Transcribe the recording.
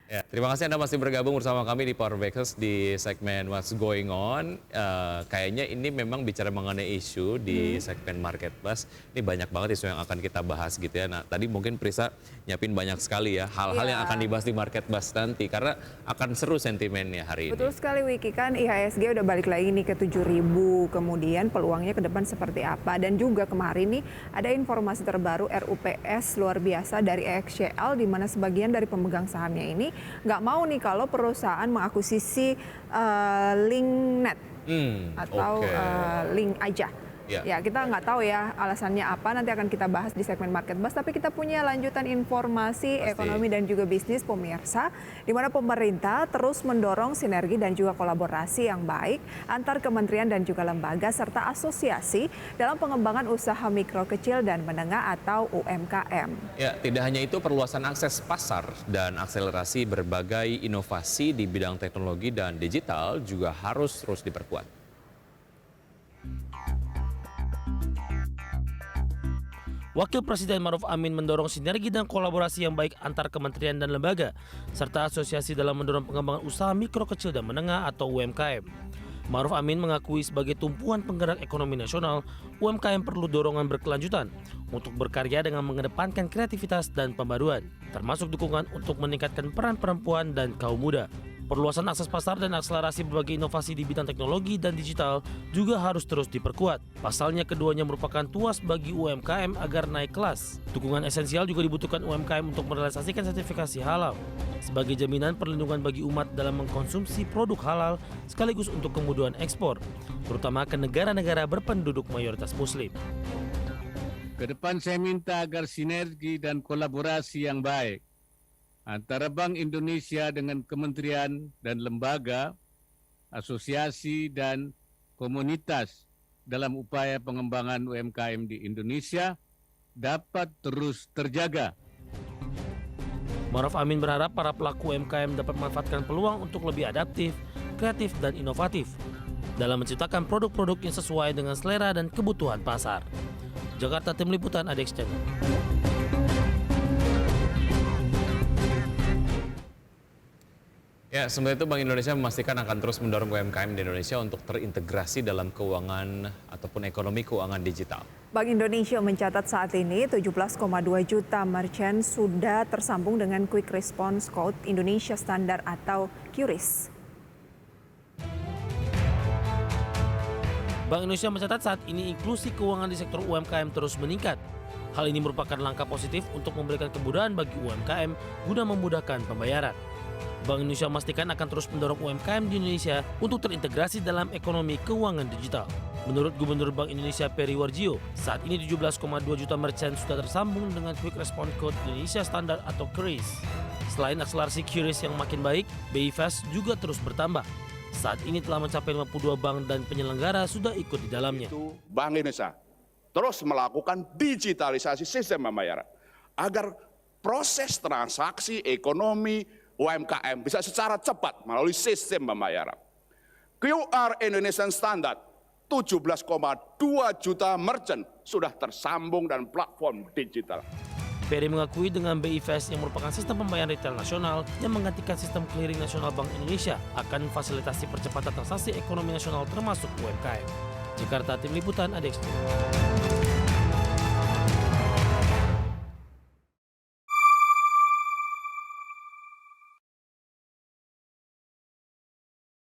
Ya, terima kasih Anda masih bergabung bersama kami di Power Breakers di segmen What's Going On. Kayaknya ini memang bicara mengenai isu di segmen Marketplace. Ini banyak banget isu yang akan kita bahas gitu ya. Nah, tadi mungkin Prisa nyiapin banyak sekali ya hal-hal yang akan dibahas di Marketplace nanti karena akan seru sentimennya hari ini. Betul sekali Wiki, kan IHSG udah balik lagi nih ke 7.000, kemudian peluangnya ke depan seperti apa. Dan juga kemarin nih ada informasi terbaru RUPS luar biasa dari EXCL di mana sebagian dari pemegang sahamnya ini nggak mau nih kalau perusahaan mengakuisisi Linknet atau Link aja. Ya, kita nggak tahu ya alasannya apa, nanti akan kita bahas di segmen Marketplace. Tapi kita punya lanjutan informasi ekonomi dan juga bisnis pemirsa, di mana pemerintah terus mendorong sinergi dan juga kolaborasi yang baik antar kementerian dan juga lembaga serta asosiasi dalam pengembangan usaha mikro kecil dan menengah atau UMKM. Ya, tidak hanya itu, perluasan akses pasar dan akselerasi berbagai inovasi di bidang teknologi dan digital juga harus terus diperkuat. Wakil Presiden Maruf Amin mendorong sinergi dan kolaborasi yang baik antar kementerian dan lembaga, serta asosiasi dalam mendorong pengembangan usaha mikro kecil dan menengah atau UMKM. Maruf Amin mengakui sebagai tumpuan penggerak ekonomi nasional, UMKM perlu dorongan berkelanjutan untuk berkarya dengan mengedepankan kreativitas dan pembaruan, termasuk dukungan untuk meningkatkan peran perempuan dan kaum muda. Perluasan akses pasar dan akselerasi berbagai inovasi di bidang teknologi dan digital juga harus terus diperkuat. Pasalnya keduanya merupakan tuas bagi UMKM agar naik kelas. Dukungan esensial juga dibutuhkan UMKM untuk merealisasikan sertifikasi halal sebagai jaminan perlindungan bagi umat dalam mengkonsumsi produk halal sekaligus untuk kemudahan ekspor, terutama ke negara-negara berpenduduk mayoritas Muslim. Kedepan saya minta agar sinergi dan kolaborasi yang baik antara Bank Indonesia dengan kementerian dan lembaga, asosiasi dan komunitas dalam upaya pengembangan UMKM di Indonesia dapat terus terjaga. Maruf Amin berharap para pelaku UMKM dapat memanfaatkan peluang untuk lebih adaptif, kreatif, dan inovatif dalam menciptakan produk-produk yang sesuai dengan selera dan kebutuhan pasar. Jakarta, Tim Liputan, ADX Channel. Ya, sementara itu Bank Indonesia memastikan akan terus mendorong UMKM di Indonesia untuk terintegrasi dalam keuangan ataupun ekonomi keuangan digital. Bank Indonesia mencatat saat ini 17,2 juta merchant sudah tersambung dengan Quick Response Code Indonesia Standard atau QRIS. Bank Indonesia mencatat saat ini inklusi keuangan di sektor UMKM terus meningkat. Hal ini merupakan langkah positif untuk memberikan kemudahan bagi UMKM guna memudahkan pembayaran. Bank Indonesia memastikan akan terus mendorong UMKM di Indonesia untuk terintegrasi dalam ekonomi keuangan digital. Menurut Gubernur Bank Indonesia Peri Warjio, saat ini 17,2 juta merchant sudah tersambung dengan Quick Response Code Indonesia Standard atau QRIS. Selain akselerasi QRIS yang makin baik, BI Fast juga terus bertambah. Saat ini telah mencapai 52 bank dan penyelenggara sudah ikut di dalamnya. Bank Indonesia terus melakukan digitalisasi sistem pembayaran agar proses transaksi ekonomi UMKM bisa secara cepat melalui sistem pembayaran. QR Indonesian Standard 17,2 juta merchant sudah tersambung dan platform digital. Peri mengakui dengan BI Fast yang merupakan sistem pembayaran retail nasional yang menggantikan sistem clearing nasional Bank Indonesia akan memfasilitasi percepatan transaksi ekonomi nasional termasuk UMKM. Jakarta, Tim Liputan, ADX.